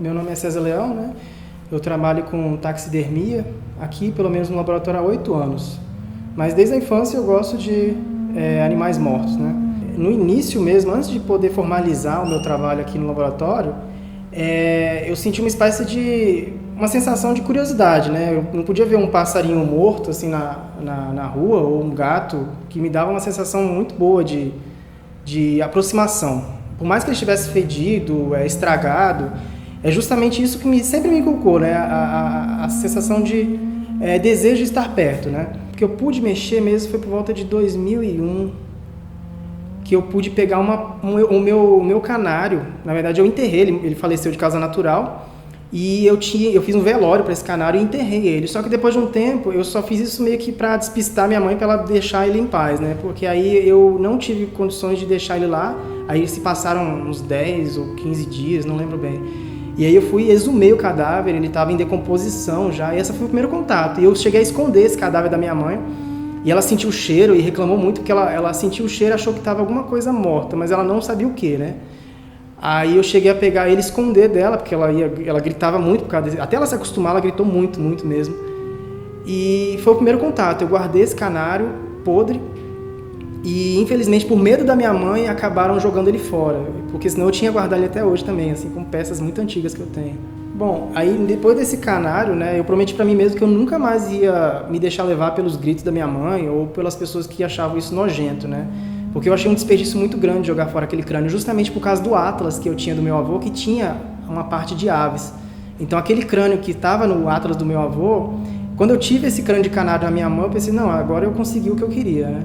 Meu nome é César Leão, né? Eu trabalho com taxidermia aqui, pelo menos no laboratório, há 8 anos. Mas desde a infância eu gosto de animais mortos, né? No início mesmo, antes de poder formalizar o meu trabalho aqui no laboratório, eu senti uma espécie de... uma sensação de curiosidade, né? Eu não podia ver um passarinho morto assim na rua, ou um gato, que me dava uma sensação muito boa de aproximação. Por mais que ele estivesse fedido, estragado, é justamente isso que sempre me inculcou, né? A sensação de desejo de estar perto, né? Porque eu pude mexer mesmo foi por volta de 2001, que eu pude pegar o meu canário. Na verdade, eu enterrei ele faleceu de causa natural, e eu fiz um velório para esse canário e enterrei ele. Só que depois de um tempo, eu só fiz isso meio que para despistar minha mãe, para ela deixar ele em paz, né? Porque aí eu não tive condições de deixar ele lá. Aí se passaram uns 10 ou 15 dias, não lembro bem. E aí eu fui e exumei o cadáver, ele estava em decomposição já, e esse foi o primeiro contato. E eu cheguei a esconder esse cadáver da minha mãe, e ela sentiu o cheiro e reclamou muito, porque ela sentiu o cheiro e achou que estava alguma coisa morta, mas ela não sabia o que, né? Aí eu cheguei a pegar ele e esconder dela, porque ela gritava muito, até ela se acostumar, ela gritou muito, muito mesmo. E foi o primeiro contato. Eu guardei esse canário podre e, infelizmente, por medo da minha mãe, acabaram jogando ele fora, porque senão eu tinha guardado ele até hoje também, assim, com peças muito antigas que eu tenho. Bom, aí depois desse canário, né, eu prometi pra mim mesmo que eu nunca mais ia me deixar levar pelos gritos da minha mãe ou pelas pessoas que achavam isso nojento, né? Porque eu achei um desperdício muito grande jogar fora aquele crânio, justamente por causa do atlas que eu tinha do meu avô, que tinha uma parte de aves. Então aquele crânio que estava no atlas do meu avô, quando eu tive esse crânio de canário na minha mão, eu pensei, não, agora eu consegui o que eu queria, né?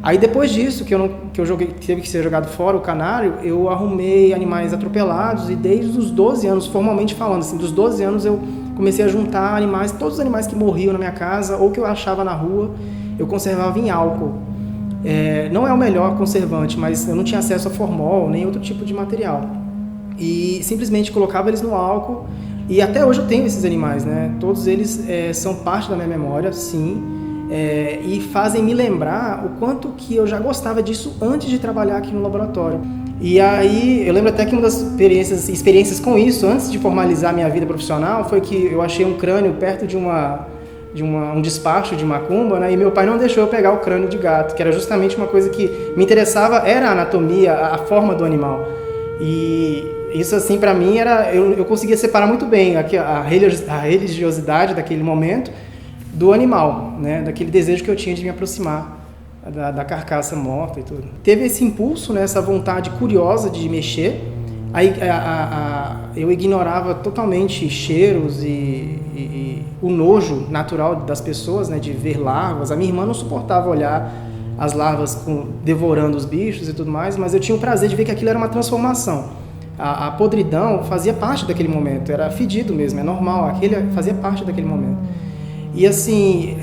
Aí depois disso, que eu joguei, teve que ser jogado fora o canário, eu arrumei animais atropelados, e desde os 12 anos, formalmente falando, assim, dos 12 anos eu comecei a juntar animais, todos os animais que morriam na minha casa ou que eu achava na rua, eu conservava em álcool. Não é o melhor conservante, mas eu não tinha acesso a formol, nem outro tipo de material. E simplesmente colocava eles no álcool, e até hoje eu tenho esses animais, né? Todos eles são parte da minha memória, sim. E fazem me lembrar o quanto que eu já gostava disso antes de trabalhar aqui no laboratório. E aí, eu lembro até que uma das experiências com isso, antes de formalizar minha vida profissional, foi que eu achei um crânio perto de um despacho de macumba, né? E meu pai não deixou eu pegar o crânio de gato, que era justamente uma coisa que me interessava, era a anatomia, a forma do animal. E isso, assim, para mim, eu conseguia separar muito bem a religiosidade daquele momento do animal, né? Daquele desejo que eu tinha de me aproximar da carcaça morta e tudo. Teve esse impulso, né? Essa vontade curiosa de mexer. Aí eu ignorava totalmente cheiros e o nojo natural das pessoas, né? De ver larvas. A minha irmã não suportava olhar as larvas devorando os bichos e tudo mais, mas eu tinha o prazer de ver que aquilo era uma transformação. A podridão fazia parte daquele momento, era fedido mesmo, é normal, aquele fazia parte daquele momento. E assim,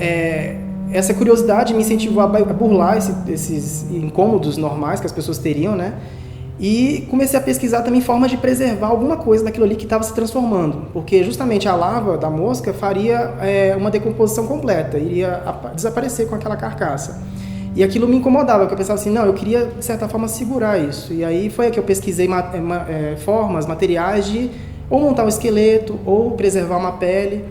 essa curiosidade me incentivou a burlar esses incômodos normais que as pessoas teriam, né? E comecei a pesquisar também formas de preservar alguma coisa daquilo ali que estava se transformando, porque justamente a larva da mosca faria uma decomposição completa, iria desaparecer com aquela carcaça. E aquilo me incomodava, porque eu pensava assim, não, eu queria, de certa forma, segurar isso. E aí foi que eu pesquisei formas, materiais de ou montar um esqueleto, ou preservar uma pele.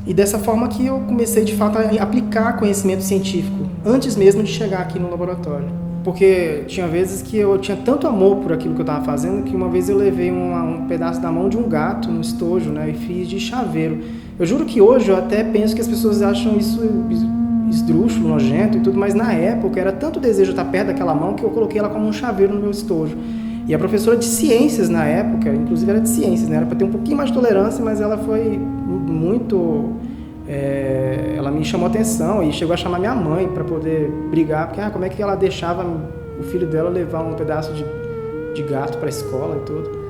E dessa forma que eu comecei, de fato, a aplicar conhecimento científico, antes mesmo de chegar aqui no laboratório. Porque tinha vezes que eu tinha tanto amor por aquilo que eu estava fazendo, que uma vez eu levei um pedaço da mão de um gato no estojo, né, e fiz de chaveiro. Eu juro que hoje eu até penso que as pessoas acham isso esdrúxulo, nojento e tudo, mas na época era tanto desejo de estar perto daquela mão que eu coloquei ela como um chaveiro no meu estojo. E a professora de ciências na época, inclusive era de ciências, né? Era para ter um pouquinho mais de tolerância, mas ela foi muito... ela me chamou a atenção e chegou a chamar minha mãe para poder brigar, porque como é que ela deixava o filho dela levar um pedaço de gato para a escola e tudo.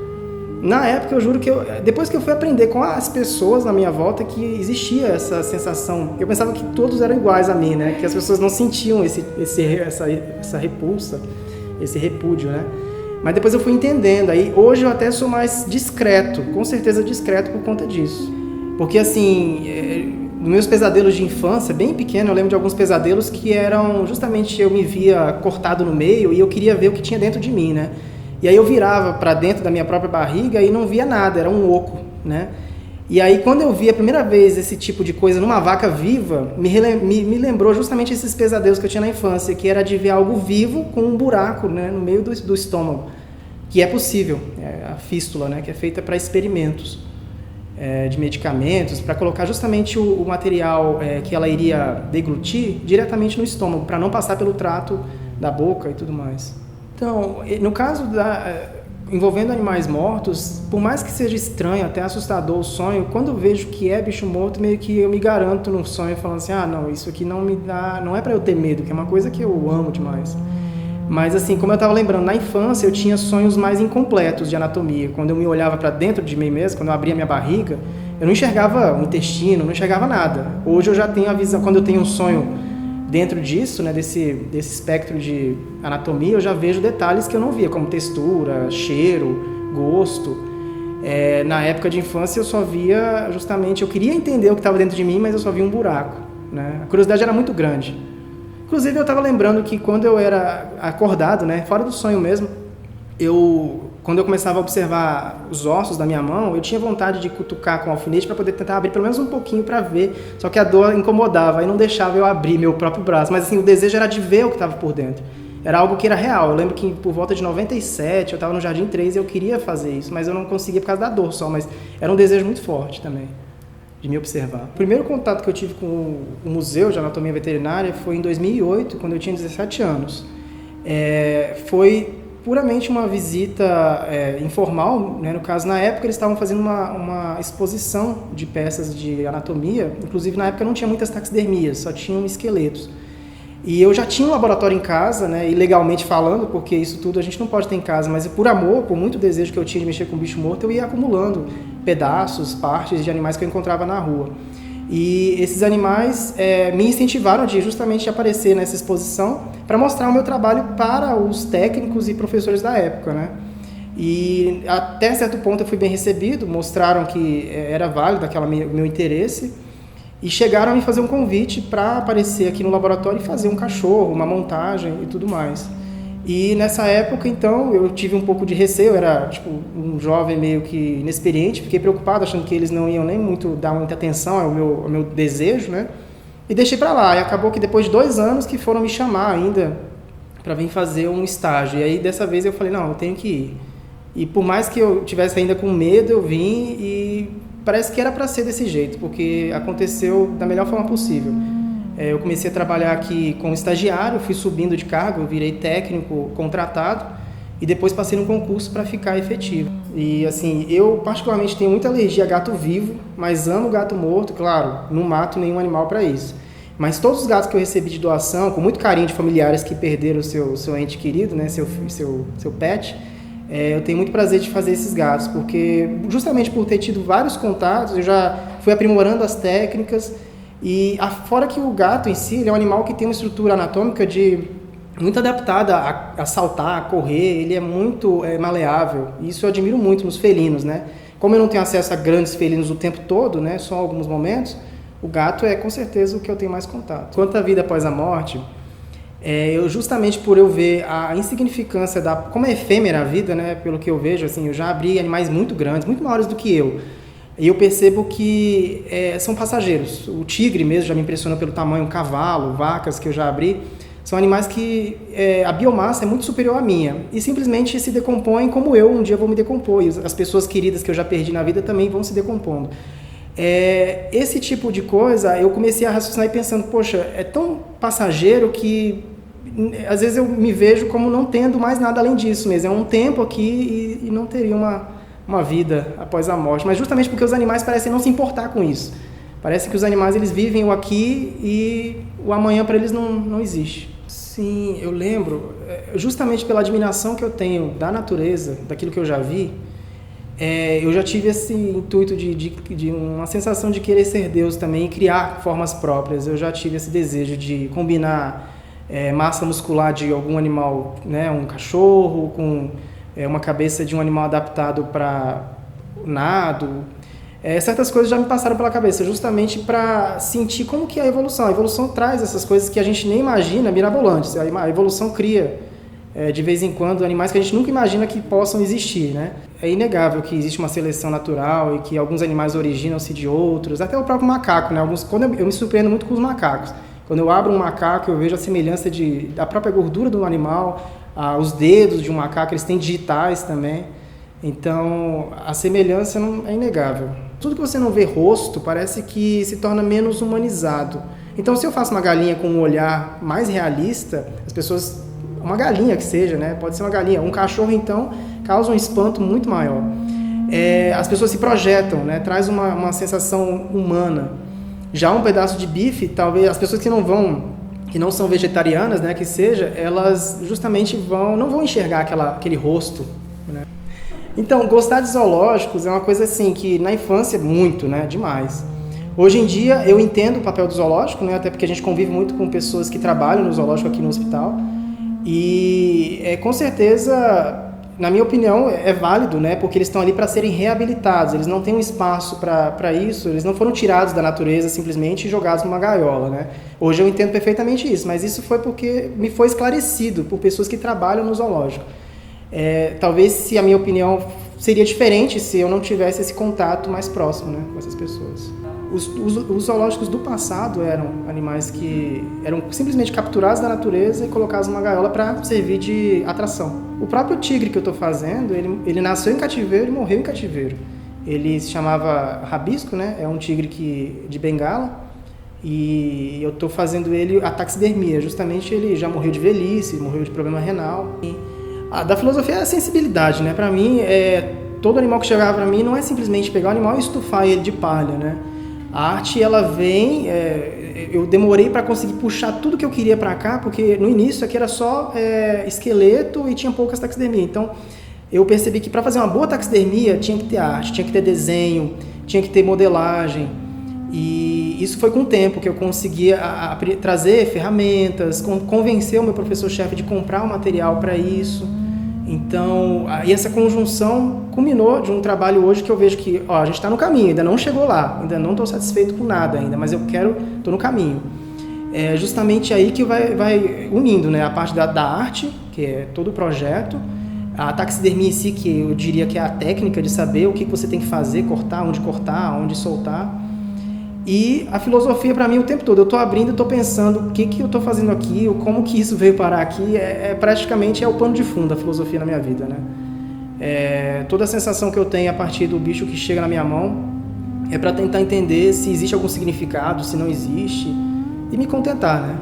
Na época, eu juro que depois que eu fui aprender com as pessoas na minha volta, que existia essa sensação. Eu pensava que todos eram iguais a mim, né? Que as pessoas não sentiam essa repulsa, esse repúdio, né? Mas depois eu fui entendendo. Aí hoje eu até sou mais discreto, com certeza discreto por conta disso. Porque assim, nos meus pesadelos de infância, bem pequeno, eu lembro de alguns pesadelos que eram justamente eu me via cortado no meio e eu queria ver o que tinha dentro de mim, né? E aí eu virava para dentro da minha própria barriga e não via nada, era um oco, né? E aí quando eu vi a primeira vez esse tipo de coisa numa vaca viva, me lembrou justamente esses pesadelos que eu tinha na infância, que era de ver algo vivo com um buraco, né, no meio do estômago, que é possível, a fístula, né, que é feita para experimentos de medicamentos, para colocar justamente o material que ela iria deglutir diretamente no estômago, para não passar pelo trato da boca e tudo mais. Então, no caso envolvendo animais mortos, por mais que seja estranho, até assustador o sonho, quando eu vejo que é bicho morto, meio que eu me garanto no sonho, falando assim, não, isso aqui não me dá, não é para eu ter medo, que é uma coisa que eu amo demais. Mas assim, como eu estava lembrando, na infância eu tinha sonhos mais incompletos de anatomia. Quando eu me olhava para dentro de mim mesmo, quando eu abria minha barriga, eu não enxergava o intestino, não enxergava nada. Hoje eu já tenho a visão, quando eu tenho um sonho dentro disso, né, desse espectro de anatomia, eu já vejo detalhes que eu não via, como textura, cheiro, gosto. Na época de infância eu só via justamente, eu queria entender o que estava dentro de mim, mas eu só via um buraco, né? A curiosidade era muito grande. Inclusive eu estava lembrando que quando eu era acordado, né, fora do sonho mesmo, quando eu começava a observar os ossos da minha mão, eu tinha vontade de cutucar com alfinete para poder tentar abrir pelo menos um pouquinho para ver, só que a dor incomodava e não deixava eu abrir meu próprio braço, mas assim, o desejo era de ver o que estava por dentro. Era algo que era real. Eu lembro que por volta de 97, eu estava no Jardim 3 e eu queria fazer isso, mas eu não conseguia por causa da dor só, mas era um desejo muito forte também de me observar. O primeiro contato que eu tive com o Museu de Anatomia Veterinária foi em 2008, quando eu tinha 17 anos. Foi puramente uma visita informal, né? No caso, na época eles estavam fazendo uma exposição de peças de anatomia, inclusive na época não tinha muitas taxidermias, só tinham esqueletos. E eu já tinha um laboratório em casa, né, ilegalmente falando, porque isso tudo a gente não pode ter em casa, mas por amor, por muito desejo que eu tinha de mexer com bicho morto, eu ia acumulando pedaços, partes de animais que eu encontrava na rua. E esses animais me incentivaram de justamente aparecer nessa exposição para mostrar o meu trabalho para os técnicos e professores da época, né? E até certo ponto eu fui bem recebido, mostraram que era válido meu interesse e chegaram a me fazer um convite para aparecer aqui no laboratório e fazer um cachorro, uma montagem e tudo mais. E nessa época, então, eu tive um pouco de receio, eu era tipo um jovem meio que inexperiente, fiquei preocupado, achando que eles não iam nem muito dar muita atenção ao meu desejo, né? E deixei para lá. E acabou que depois de 2 anos que foram me chamar ainda para vir fazer um estágio. E aí dessa vez eu falei, não, eu tenho que ir. E por mais que eu tivesse ainda com medo, eu vim e parece que era para ser desse jeito, porque aconteceu da melhor forma possível. Eu comecei a trabalhar aqui como estagiário, fui subindo de cargo, virei técnico contratado e depois passei no concurso para ficar efetivo. E assim, eu particularmente tenho muita alergia a gato vivo, mas amo gato morto, claro, não mato nenhum animal para isso. Mas todos os gatos que eu recebi de doação, com muito carinho de familiares que perderam o seu ente querido, né, seu pet, eu tenho muito prazer de fazer esses gatos, porque justamente por ter tido vários contatos, eu já fui aprimorando as técnicas. E fora que o gato em si, ele é um animal que tem uma estrutura anatômica muito adaptada a saltar, a correr, ele é muito maleável. E isso eu admiro muito nos felinos, né? Como eu não tenho acesso a grandes felinos o tempo todo, né, só alguns momentos, o gato é com certeza o que eu tenho mais contato. Quanto à vida após a morte, justamente por eu ver a insignificância como é efêmera a vida, né, pelo que eu vejo, assim, eu já abri animais muito grandes, muito maiores do que eu. E eu percebo que são passageiros. O tigre mesmo já me impressionou pelo tamanho, cavalo, vacas que eu já abri. São animais que a biomassa é muito superior à minha. E simplesmente se decompõem como eu um dia vou me decompor. E as pessoas queridas que eu já perdi na vida também vão se decompondo. Esse tipo de coisa eu comecei a raciocinar e pensando, poxa, é tão passageiro que às vezes eu me vejo como não tendo mais nada além disso mesmo. É um tempo aqui e não teria uma vida após a morte, mas justamente porque os animais parecem não se importar com isso. Parece que os animais eles vivem o aqui e o amanhã para eles não existe. Sim, eu lembro, justamente pela admiração que eu tenho da natureza, daquilo que eu já vi, eu já tive esse intuito de uma sensação de querer ser Deus também e criar formas próprias. Eu já tive esse desejo de combinar massa muscular de algum animal, né, um cachorro com uma cabeça de um animal adaptado para nado. Certas coisas já me passaram pela cabeça, justamente para sentir como que é a evolução. A evolução traz essas coisas que a gente nem imagina, mirabolantes. A evolução cria de vez em quando, animais que a gente nunca imagina que possam existir, né? É inegável que existe uma seleção natural e que alguns animais originam-se de outros, até o próprio macaco, né? Quando eu me surpreendo muito com os macacos. Quando eu abro um macaco, eu vejo a semelhança da própria gordura do animal, os dedos de um macaco, eles têm digitais também. Então, a semelhança é inegável. Tudo que você não vê rosto parece que se torna menos humanizado. Então, se eu faço uma galinha com um olhar mais realista, as pessoas... Uma galinha que seja, né? Pode ser uma galinha. Um cachorro, então, causa um espanto muito maior. As pessoas se projetam, né? Traz uma sensação humana. Já um pedaço de bife, talvez as pessoas que não são vegetarianas, né? Que seja, elas justamente não vão enxergar aquele rosto, né? Então, gostar de zoológicos é uma coisa assim que na infância muito, né? Demais. Hoje em dia eu entendo o papel do zoológico, né? Até porque a gente convive muito com pessoas que trabalham no zoológico aqui no hospital. E com certeza, na minha opinião, é válido, né? Porque eles estão ali para serem reabilitados, eles não têm um espaço para isso, eles não foram tirados da natureza simplesmente e jogados numa gaiola, né? Hoje eu entendo perfeitamente isso, mas isso foi porque me foi esclarecido por pessoas que trabalham no zoológico. Talvez se a minha opinião seria diferente se eu não tivesse esse contato mais próximo, né, com essas pessoas. Os zoológicos do passado eram animais que eram simplesmente capturados da natureza e colocados numa gaiola para servir de atração. O próprio tigre que eu estou fazendo, ele nasceu em cativeiro e morreu em cativeiro. Ele se chamava Rabisco, né? É um tigre de Bengala, e eu estou fazendo ele a taxidermia. Justamente ele já morreu de velhice, morreu de problema renal. Da filosofia é a sensibilidade, né? Para mim, todo animal que chegava para mim não é simplesmente pegar o animal e estufar ele de palha, né? A arte, ela vem... eu demorei para conseguir puxar tudo que eu queria para cá, porque no início aqui era só esqueleto e tinha poucas taxidermias. Então, eu percebi que para fazer uma boa taxidermia tinha que ter arte, tinha que ter desenho, tinha que ter modelagem. E isso foi com o tempo que eu conseguia trazer ferramentas, convencer o meu professor-chefe de comprar o material para isso. Então, e essa conjunção culminou de um trabalho hoje que eu vejo que a gente está no caminho, ainda não chegou lá, ainda não estou satisfeito com nada ainda, mas estou no caminho. É justamente aí que vai unindo, né, a parte da arte, que é todo o projeto, a taxidermia em si, que eu diria que é a técnica de saber o que você tem que fazer, cortar, onde soltar. E a filosofia para mim o tempo todo, eu estou abrindo, estou pensando o que eu estou fazendo aqui, como que isso veio parar aqui, praticamente o pano de fundo da filosofia na minha vida, né? Toda a sensação que eu tenho a partir do bicho que chega na minha mão é para tentar entender se existe algum significado, se não existe, e me contentar, né?